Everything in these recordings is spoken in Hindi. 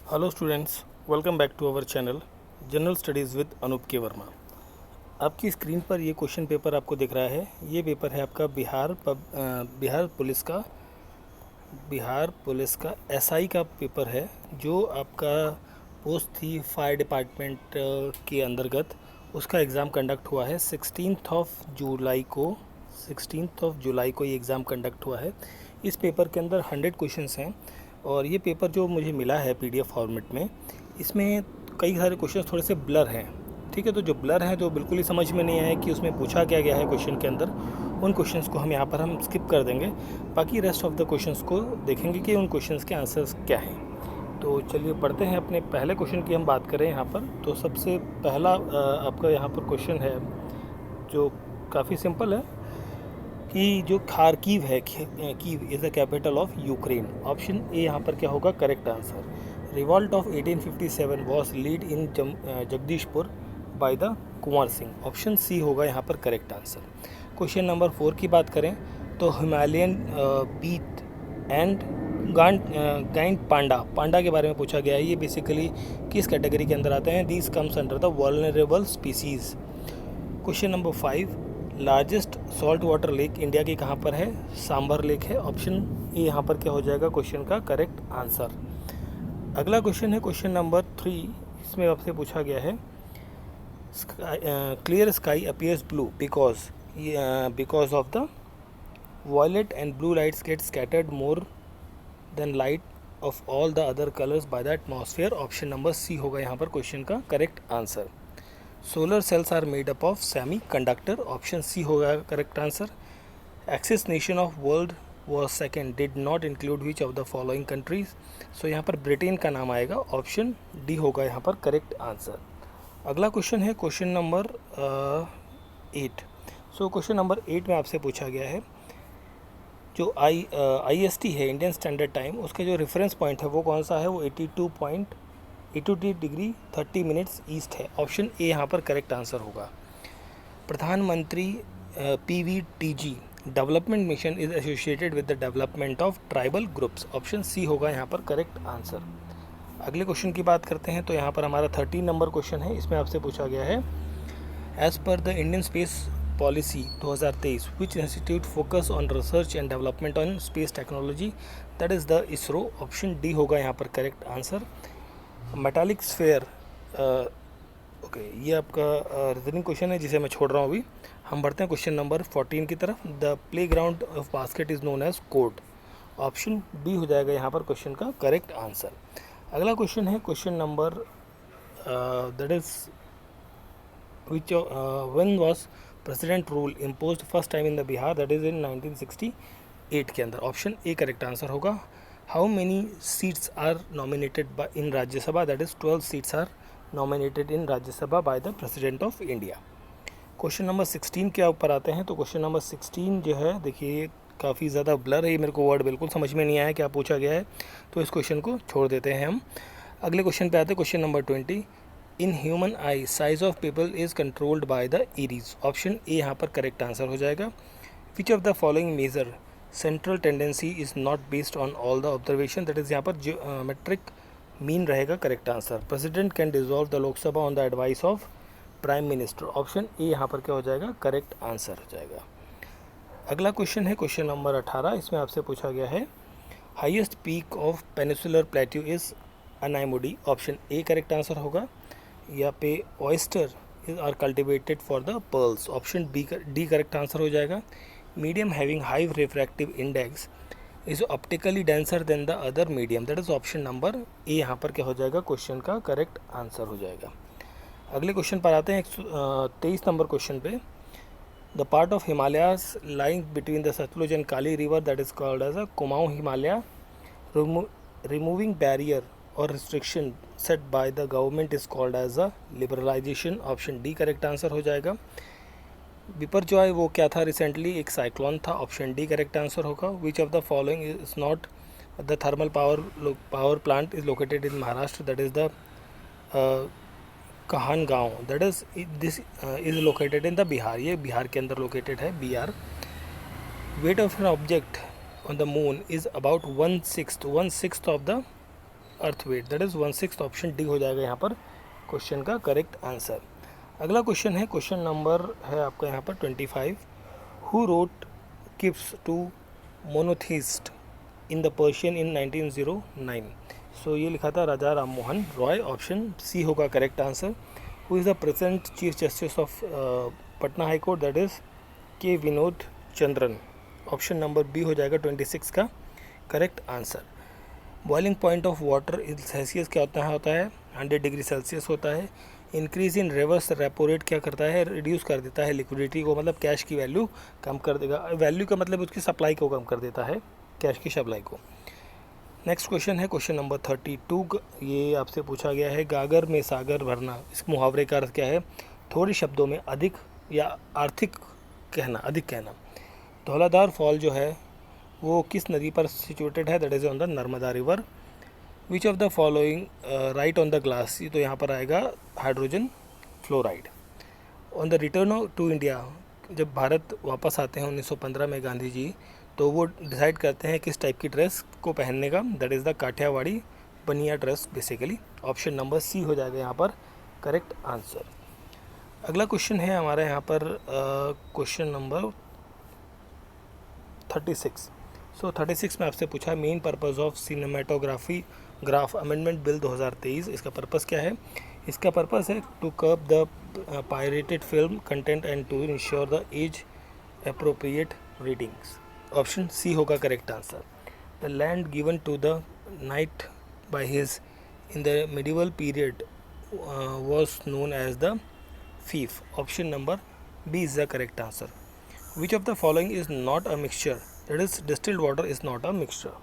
Hello students, welcome back to our channel general studies with Anoop K Verma. आपकी स्क्रीन पर ये क्वेश्चन पेपर आपको दिख रहा है। ये पेपर है आपका बिहार पुलिस का एसआई का पेपर है, जो आपका पोस्ट थी फायर डिपार्टमेंट के अंतर्गत। उसका एग्ज़ाम कंडक्ट हुआ है 16 जुलाई को ये एग्ज़ाम कंडक्ट हुआ है। इस पेपर के अंदर 100 क्वेश्चंस हैं और ये पेपर जो मुझे मिला है पीडीएफ फॉर्मेट में, इसमें कई सारे क्वेश्चंस थोड़े से ब्लर हैं। ठीक है, तो जो ब्लर है, जो बिल्कुल ही समझ में नहीं आया कि उसमें पूछा क्या गया है क्वेश्चन के अंदर, उन क्वेश्चंस को हम स्किप कर देंगे। बाकी रेस्ट ऑफ द क्वेश्चंस को देखेंगे कि उन क्वेश्चंस के आंसर्स क्या हैं। तो चलिए पढ़ते हैं। अपने पहले क्वेश्चन की हम बात करें यहाँ पर, तो सबसे पहला आपका यहाँ पर क्वेश्चन है जो काफ़ी सिंपल है कि जो खारकीव है, Kyiv is the capital of Ukraine. Option A यहाँ पर क्या होगा correct answer. Revolt of 1857 was lead in Jagdishpur by the Kunwar Singh. Option C होगा यहाँ पर करेक्ट आंसर। क्वेश्चन नंबर 4 की बात करें तो हिमालयन बीट एंड गाइंड पांडा के बारे में पूछा गया है। ये बेसिकली किस कैटेगरी के अंदर आते हैं? These comes under the vulnerable species. Question number 5, largest salt water lake India की कहाँ पर है? सांबर लेक है। ऑप्शन ए यहाँ पर क्या हो जाएगा क्वेश्चन का करेक्ट आंसर। अगला क्वेश्चन है क्वेश्चन नंबर 3। इसमें आपसे पूछा गया है clear sky appears blue because of the violet and blue lights get scattered more than light of all the other colors by the atmosphere. Option number C होगा यहाँ पर क्वेश्चन का correct answer. Solar cells are made up of semiconductor. Option C होगा correct answer. Axis nation of world was second did not include which of the following countries. So यहाँ पर ब्रिटेन का नाम आएगा। ऑप्शन डी होगा यहाँ पर करेक्ट आंसर। अगला क्वेश्चन है question number 8। So question number 8 में आपसे पूछा गया है जो IST है, इंडियन स्टैंडर्ड टाइम, उसके जो रेफरेंस पॉइंट है वो कौन सा है? वो 82 डिग्री 30 मिनट्स ईस्ट है। ऑप्शन ए यहाँ पर करेक्ट आंसर होगा। प्रधानमंत्री PVTG development mission is associated with the development of tribal groups. Option C होगा यहाँ पर करेक्ट आंसर। अगले क्वेश्चन की बात करते हैं तो यहाँ पर हमारा 13 नंबर क्वेश्चन है। इसमें आपसे पूछा गया है as per the Indian space policy 2023 which institute focus on research and development on space technology, that is the ISRO। Option D होगा यहाँ पर correct answer. Metallic sphere, okay, ये आपका रीजनिंग क्वेश्चन है जिसे मैं छोड़ रहा हूँ अभी। हम बढ़ते हैं क्वेश्चन नंबर 14 की तरफ। The playground of basket is known as court. Option B हो जाएगा यहाँ पर क्वेश्चन का करेक्ट आंसर। अगला क्वेश्चन है question number that is which when was president rule impose first time in the Bihar, that is in 1968 के अंदर। ऑप्शन ए करेक्ट आंसर होगा। How many seats are nominated by in Rajya Sabha, that is 12 seats are nominated in Rajya Sabha by the president of India. Question number 16 के ऊपर आते हैं। तो क्वेश्चन नंबर 16 जो है, देखिए काफ़ी ज़्यादा ब्लर है, मेरे को वर्ड बिल्कुल समझ में नहीं आया क्या पूछा गया है, तो इस क्वेश्चन को छोड़ देते हैं हम। अगले क्वेश्चन पे आते हैं question number 20। In human eye size of people is controlled by the iris. Option A यहाँ पर करेक्ट आंसर हो जाएगा। Which of the following major central tendency is not based on all the observation, that is यहाँ पर ज्योमेट्रिक मीन रहेगा correct answer. President can dissolve the Lok Sabha on the advice of prime minister. Option A यहाँ पर क्या हो जाएगा करेक्ट आंसर हो जाएगा। अगला क्वेश्चन है क्वेश्चन नंबर 18। इसमें आपसे पूछा गया है highest peak of peninsular plateau is Anaimudi. Option A correct answer होगा। यहाँ पे oyster are cultivated for the pearls. Option D correct answer हो जाएगा। Medium having high refractive index is optically denser than the other medium, that is option number A यहाँ पर क्या हो जाएगा क्वेश्चन का करेक्ट आंसर हो जाएगा। अगले क्वेश्चन पर आते हैं 23 नंबर क्वेश्चन पे। The part of Himalayas lying between the Sutlej and Kali river, that is called as a Kumaon Himalaya. Removing barrier or restriction set by the government is called as a liberalisation. Option D correct answer हो जाएगा। बिपरजॉय वो क्या था रिसेंटली? एक साइक्लोन था। ऑप्शन डी करेक्ट आंसर होगा। Which of the following is not the thermal power plant is located in Maharashtra, that is the Kahalgaon, that is this is located in the Bihar. ये बिहार के अंदर लोकेटेड है, Bihar. Weight of an object on the moon is about 1/6 of the earth weight, that is 1/6। Option D हो जाएगा यहाँ पर क्वेश्चन का करेक्ट आंसर। अगला क्वेश्चन है, क्वेश्चन नंबर है आपका यहाँ पर 25। Who wrote gifts to monotheist in the Persian in 1909? So ये लिखा था राजा राम मोहन रॉय। ऑप्शन सी होगा correct answer. Who is the present chief justice of Patna high court? That is K Vinod Chandran. Option number B हो जाएगा 26 का correct answer. Boiling point of water in Celsius क्या होता है 100 डिग्री सेल्सियस होता है। Increase in reverse repo rate क्या करता है, रिड्यूस कर देता है लिक्विडिटी को, मतलब कैश की वैल्यू कम कर देगा। वैल्यू का मतलब उसकी सप्लाई को कम कर देता है, कैश की सप्लाई को। नेक्स्ट क्वेश्चन है क्वेश्चन नंबर 32। ये आपसे पूछा गया है, गागर में सागर भरना, इस मुहावरे का अर्थ क्या है? थोड़े शब्दों में अधिक या आर्थिक कहना, अधिक कहना। धौलाधार फॉल जो है वो किस नदी पर सिचुएटेड है? That is on the Narmada river. Which of the following right on the glass? ये तो यहाँ पर आएगा hydrogen fluoride. On the return to India, जब भारत वापस आते हैं 1915 में गांधी जी, तो वो डिसाइड करते हैं किस टाइप की ड्रेस को पहनने का, that is the Kathiawadi Bania dress basically. Option number C हो जाएगा यहाँ पर करेक्ट आंसर। अगला क्वेश्चन है हमारा यहाँ पर क्वेश्चन नंबर 36। सो 36 में आपसे पूछा है, main purpose of cinematography graph amendment bill 2023। इसका पर्पज़ क्या है? इसका पर्पज़ है to curb the pirated film content and to ensure the age appropriate readings. Option C होगा correct answer. The land given to the knight by his in the medieval period was known as the fief. Option number B is the correct answer. Which of the following is not a mixture? That is, distilled water is not a mixture.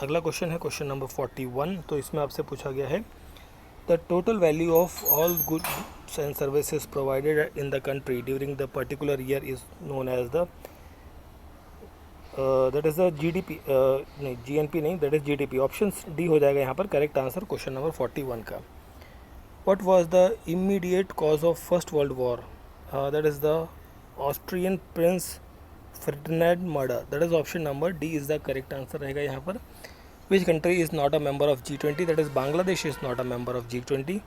अगला क्वेश्चन है क्वेश्चन नंबर 41। तो इसमें आपसे पूछा गया है, the total value of all goods and services provided in the country during the particular year is known as the that is the GDP, नहीं जीएनपी नहीं, that is GDP. Option D हो जाएगा यहाँ पर करेक्ट आंसर क्वेश्चन नंबर 41 का। What was the immediate cause of first world war? That is the Austrian Prince Ferdinand murder. That is option number D is the correct answer रहेगा यहाँ पर। Which country is not a member of G20? That is Bangladesh is not a member of G20।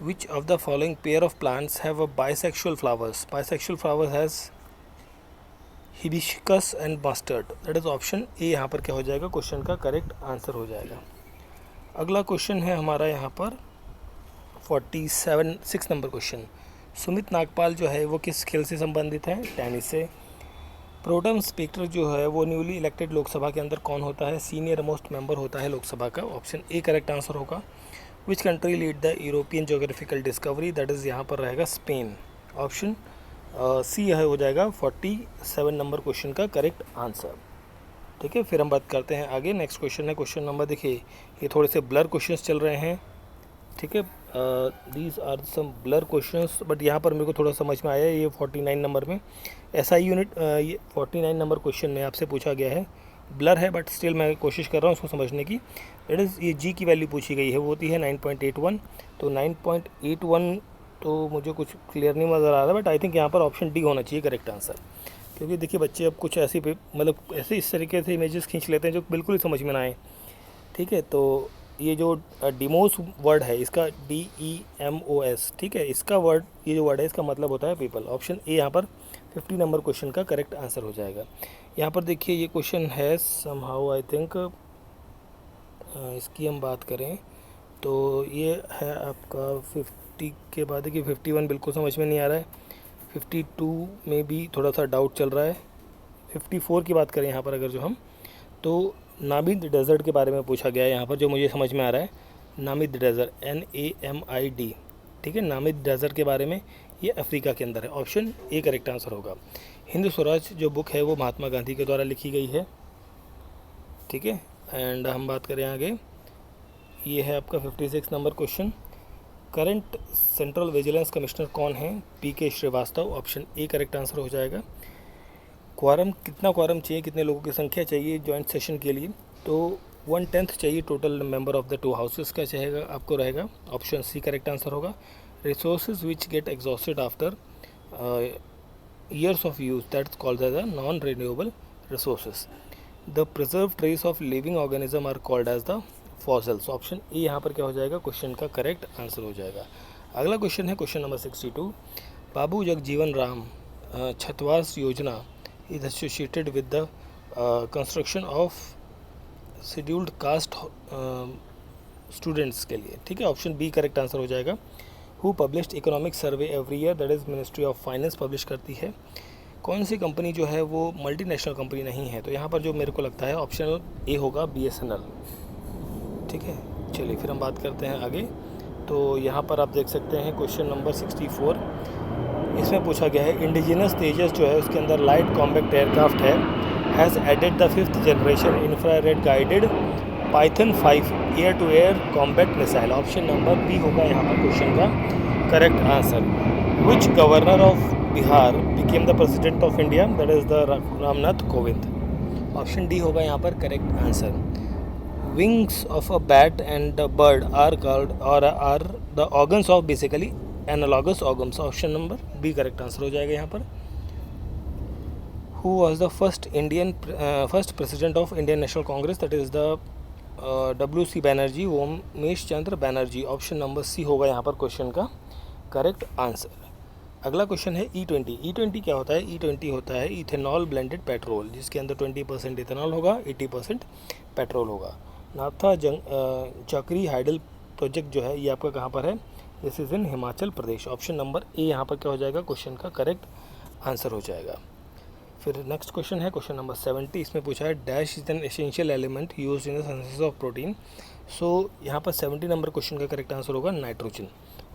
Which of the following pair of plants have a bisexual flowers? Bisexual flowers has hibiscus and mustard. That is option A यहाँ पर क्या हो जाएगा क्वेश्चन का करेक्ट आंसर हो जाएगा। अगला क्वेश्चन है हमारा यहाँ पर 6 नंबर क्वेश्चन। सुमित नागपाल जो है वो किस खेल से संबंधित है? टेनिस से। प्रोटेम स्पीकर जो है वो न्यूली इलेक्टेड लोकसभा के अंदर कौन होता है? सीनियर मोस्ट मेंबर होता है लोकसभा का। ऑप्शन ए करेक्ट आंसर होगा। Which country lead the European geographical discovery? That is यहाँ पर रहेगा स्पेन। ऑप्शन सी है हो जाएगा 47 नंबर क्वेश्चन का करेक्ट आंसर। ठीक है, फिर हम बात करते हैं आगे। नेक्स्ट क्वेश्चन है क्वेश्चन नंबर, देखिए ये थोड़े से ब्लर क्वेश्चंस चल रहे हैं। ठीक है, these are some blur questions, but यहाँ पर मेरे को थोड़ा समझ में आया। ये 49 नंबर में एसआई यूनिट, ये 49 नंबर क्वेश्चन में आपसे पूछा गया है। ब्लर है बट स्टिल मैं कोशिश कर रहा हूँ उसको समझने की। दैट इज़ ये जी की वैल्यू पूछी गई है, वो होती है 9.81। तो 9.81 तो मुझे कुछ क्लियर नहीं नज़र आ रहा, बट आई थिंक यहाँ पर ऑप्शन डी होना चाहिए करेक्ट आंसर। क्योंकि देखिए बच्चे अब कुछ ऐसी मतलब ऐसे इस तरीके से इमेजेस खींच लेते हैं जो बिल्कुल ही समझ में ना आए। ठीक है, तो ये जो डिमोस वर्ड है इसका DEMOS, ठीक है, इसका वर्ड, ये जो वर्ड है इसका मतलब होता है पीपल। ऑप्शन ए यहाँ पर 50 नंबर क्वेश्चन का करेक्ट आंसर हो जाएगा। यहाँ पर देखिए ये क्वेश्चन है समहाउ आई थिंक, इसकी हम बात करें तो ये है आपका 50 के बाद देखिए 51 बिल्कुल समझ में नहीं आ रहा है। 52 में भी थोड़ा सा डाउट चल रहा है। 54 की बात करें यहाँ पर अगर जो हम, तो नामिद डेजर्ट के बारे में पूछा गया है यहाँ पर, जो मुझे समझ में आ रहा है नामिद डेजर्ट NAMID। ठीक है, नामिद डेजर्ट के बारे में, ये अफ्रीका के अंदर है। ऑप्शन ए करेक्ट आंसर होगा। हिंद स्वराज जो बुक है वो महात्मा गांधी के द्वारा लिखी गई है। ठीक है, एंड हम बात करें आगे, ये है आपका 56 number question. Current central vigilance commissioner कौन है? PK Srivastava. Option A correct answer हो जाएगा। क्वारम, कितना क्वारम चाहिए, कितने लोगों की संख्या चाहिए जॉइंट सेशन के लिए? तो 1/10 चाहिए total member of the 2 houses का चाहिए आपको रहेगा। ऑप्शन सी करेक्ट आंसर होगा। Resources which get exhausted after years of use, that's called as a non renewable resources. The preserve trace of living organism are called as the fossils. Option A यहाँ पर क्या हो जाएगा, क्वेश्चन का करेक्ट आंसर हो जाएगा। अगला क्वेश्चन है क्वेश्चन नंबर 62। बाबू जगजीवन राम छतवास योजना is associated with the construction of scheduled caste students के लिए, ठीक है। ऑप्शन बी करेक्ट आंसर हो जाएगा। Who published economic survey every year, that is ministry of finance publish करती है। कौन सी कंपनी जो है वो मल्टीनेशनल कंपनी नहीं है, तो यहाँ पर जो मेरे को लगता है ऑप्शन ए होगा BSNL, ठीक है। चलिए फिर हम बात करते हैं आगे। तो यहाँ पर आप देख सकते हैं क्वेश्चन नंबर 64, इसमें पूछा गया है इंडिजिनस तेजस जो है उसके अंदर लाइट कॉम्बैक्ट एयरक्राफ्ट है, has added the 5th generation infrared guided Python 5 air to air combat missile. Option number B होगा यहाँ पर क्वेश्चन का correct answer. Which governor of Bihar became the president of India, that is the Ramnath Kovind. Option D होगा यहाँ पर correct answer. Wings of a bat and the bird are called और are the organs of basically analogous organs. Option number B correct answer हो जाएगा यहाँ पर। Who was the first president of Indian National Congress, that is the WC Banerjee, Umesh Chandra Banerjee. Option number C होगा यहाँ पर क्वेश्चन का करेक्ट आंसर। अगला क्वेश्चन है E20। E20 क्या होता है, E20 होता है इथेनॉल ब्लेंडेड पेट्रोल, जिसके अंदर 20% इथेनॉल होगा, 80% पेट्रोल होगा। नाथा चक्री हाइडल प्रोजेक्ट जो है ये आपका कहाँ पर है, this is in Himachal Pradesh. Option number A यहाँ पर क्या हो जाएगा, क्वेश्चन का करेक्ट आंसर हो जाएगा। फिर नेक्स्ट क्वेश्चन है क्वेश्चन नंबर 70, इसमें पूछा है dash is an essential element used in the synthesis of protein. So यहाँ पर 70 नंबर क्वेश्चन का करेक्ट आंसर होगा nitrogen.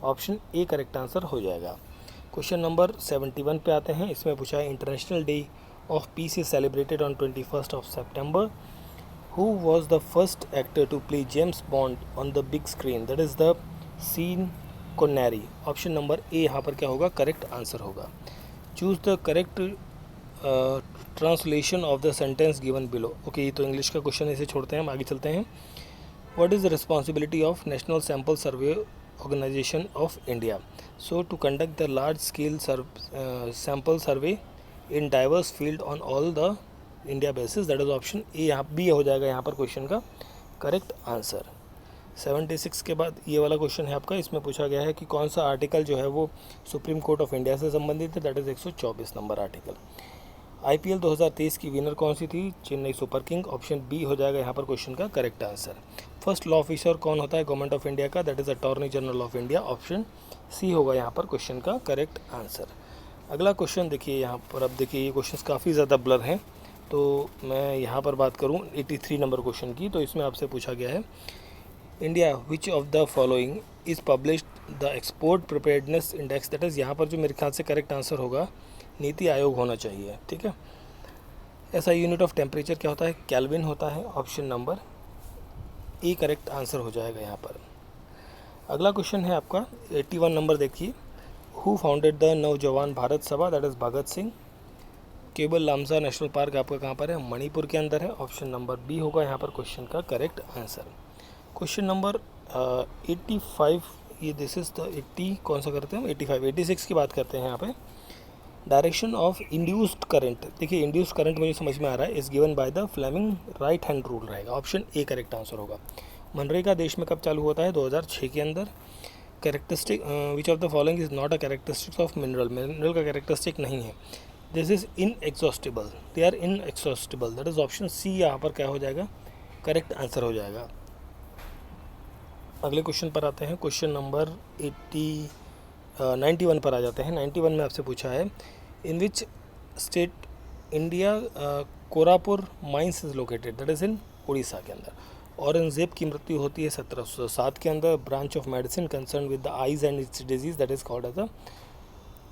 Option A correct answer हो जाएगा। क्वेश्चन नंबर 71 पे आते हैं, इसमें पूछा है international day of peace is celebrated on 21 of September। Who was the first actor to play James Bond on the big screen, that is the Sean Connery. Option number A यहाँ पर क्या होगा, करेक्ट आंसर होगा। Choose the correct translation of the sentence given below. Okay, ये तो इंग्लिश का क्वेश्चन, इसे छोड़ते हैं, हम आगे चलते हैं। What is the responsibility of National Sample Survey Organisation of India, so to conduct the large scale sample survey in diverse field on all the India basis, that is option A यहाँ बी हो जाएगा यहाँ पर क्वेश्चन का करेक्ट आंसर। 76 के बाद ये वाला क्वेश्चन है आपका, इसमें पूछा गया है कि कौन सा आर्टिकल जो है वो सुप्रीम कोर्ट ऑफ इंडिया से संबंधित है, that is 124 number article. IPL 2023 की विनर कौन सी थी, Chennai Super King. Option B हो जाएगा यहाँ पर क्वेश्चन का correct answer. First law officer कौन होता है गवर्नमेंट ऑफ इंडिया का, that is attorney general of India. Option C होगा यहाँ पर क्वेश्चन का करेक्ट आंसर। अगला क्वेश्चन देखिए यहाँ पर, अब देखिए ये क्वेश्चन काफ़ी ज़्यादा ब्लर हैं, तो मैं यहाँ पर बात करूँ 83 नंबर क्वेश्चन की, तो इसमें आपसे पूछा गया है India which of the following is published the export preparedness index, that is यहाँ पर जो मेरे ख्याल से करेक्ट आंसर होगा नीति आयोग होना चाहिए, ठीक है। ऐसा यूनिट ऑफ टेम्परेचर क्या होता है, केल्विन होता है। ऑप्शन नंबर ए करेक्ट आंसर हो जाएगा यहाँ पर। अगला क्वेश्चन है आपका 81 नंबर, देखिए who founded the Naujawan Bharat Sabha, that is Bhagat Singh. Keibul Lamjao national park आपका कहाँ पर है, मणिपुर के अंदर है। ऑप्शन नंबर बी होगा यहाँ पर क्वेश्चन का करेक्ट आंसर। क्वेश्चन नंबर 85, ये दिस इज़ द 80, कौन सा करते हैं हम 85 86 की बात करते हैं यहाँ पे। डायरेक्शन ऑफ इंड्यूस्ड करंट, देखिए इंड्यूस्ड करंट मुझे समझ में आ रहा है, is given by the Fleming right hand rule रहेगा। ऑप्शन ए करेक्ट आंसर होगा। मनरेगा देश में कब चालू होता है, 2006 के अंदर। Characteristic which of the following is not a characteristics of mineral, mineral का कैरेक्टरिस्टिक नहीं है। This is inexhaustible, they are inexhaustible, that is option C यहाँ पर क्या हो जाएगा, करेक्ट आंसर हो जाएगा। अगले क्वेश्चन पर आते हैं, क्वेश्चन नंबर 91 पर आ जाते हैं। 91 में आपसे पूछा है in which state India Koraput mines is located, that is in Orissa के अंदर। औरंगजेब की मृत्यु होती है 1707 के अंदर। Branch of medicine concern with the eyes and its disease, that is called as a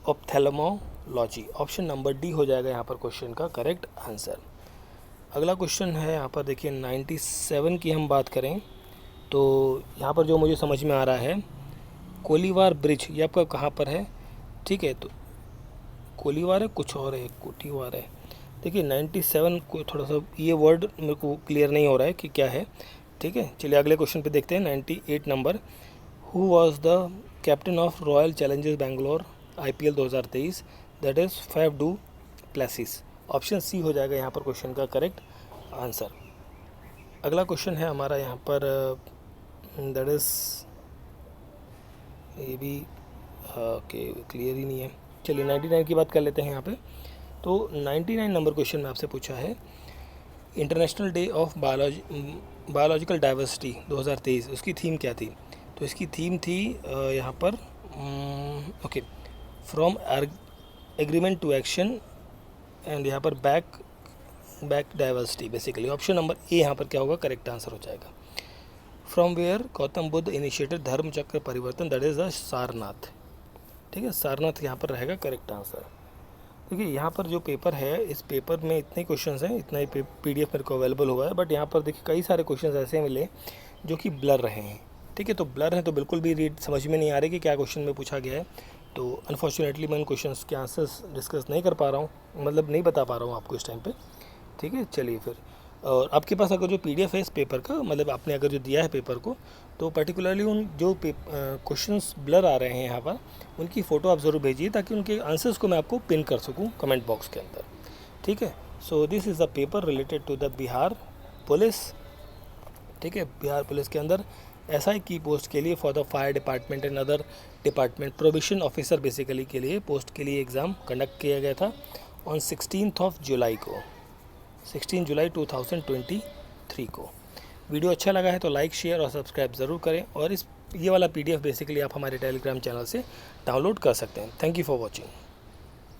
ophthalmology. Option number D हो जाएगा यहाँ पर क्वेश्चन का करेक्ट आंसर। अगला क्वेश्चन है यहाँ पर देखिए 97 की हम बात करें तो यहाँ पर जो मुझे समझ में आ रहा है कोलीवार ब्रिज, ये आपका कहाँ पर है, ठीक है। तो कोलीवार है, कुछ और है, कोटीवार है। देखिए 97 को थोड़ा सा ये वर्ड मेरे को क्लियर नहीं हो रहा है कि क्या है, ठीक है। चलिए अगले क्वेश्चन पे देखते हैं 98 number. Who was the captain of Royal Challengers Bangalore IPL 2023, that is Faf du Plessis. Option C हो जाएगा यहाँ पर क्वेश्चन का करेक्ट आंसर। अगला क्वेश्चन है हमारा यहाँ पर, दैट इज़, ये भी ओके क्लियर ही नहीं है। चलिए 99 की बात कर लेते हैं यहाँ पे। तो 99 नंबर क्वेश्चन में आपसे पूछा है international day of biological diversity 2023, उसकी थीम क्या थी? तो इसकी थीम थी यहाँ पर okay, from agreement to action, and यहाँ पर back diversity basically. Option number A यहाँ पर क्या होगा, करेक्ट आंसर हो जाएगा। From where Gautam Buddha initiated Dharma Chakra परिवर्तन, दैट इज़ द सारनाथ। ठीक है, सारनाथ यहाँ पर रहेगा करेक्ट आंसर। देखिए यहाँ पर जो पेपर है, इस पेपर में इतने क्वेश्चंस हैं, इतना ही PDF मेरे को अवेलेबल हुआ है, बट यहाँ पर देखिए कई सारे क्वेश्चंस ऐसे मिले जो कि ब्लर रहे हैं। ठीक है, तो ब्लर है तो बिल्कुल भी रीड समझ में नहीं आ रही कि क्या क्वेश्चन में पूछा गया है। तो अनफॉर्चुनेटली मैं उन क्वेश्चंस के आंसर्स डिस्कस नहीं कर पा रहा हूँ, मतलब नहीं बता पा रहा हूँ आपको इस टाइम पे। ठीक है, चलिए फिर। और आपके पास अगर जो PDF है इस पेपर का, मतलब आपने अगर जो दिया है पेपर को, तो पर्टिकुलरली उन जो क्वेश्चंस ब्लर आ रहे हैं यहाँ पर, उनकी फ़ोटो आप ज़रूर भेजिए ताकि उनके आंसर्स को मैं आपको पिन कर सकूँ कमेंट बॉक्स के अंदर। ठीक है, so this is the paper related to the Bihar police. ठीक है, बिहार पुलिस के अंदर SI की पोस्ट के लिए for the fire department and other department provision officer basically के लिए पोस्ट के लिए एग्ज़ाम कंडक्ट किया गया था ऑन 16 जुलाई को, 16 जुलाई 2023 को। वीडियो अच्छा लगा है तो लाइक, शेयर और सब्सक्राइब ज़रूर करें, और ये वाला PDF बेसिकली आप हमारे टेलीग्राम चैनल से डाउनलोड कर सकते हैं। Thank you for watching.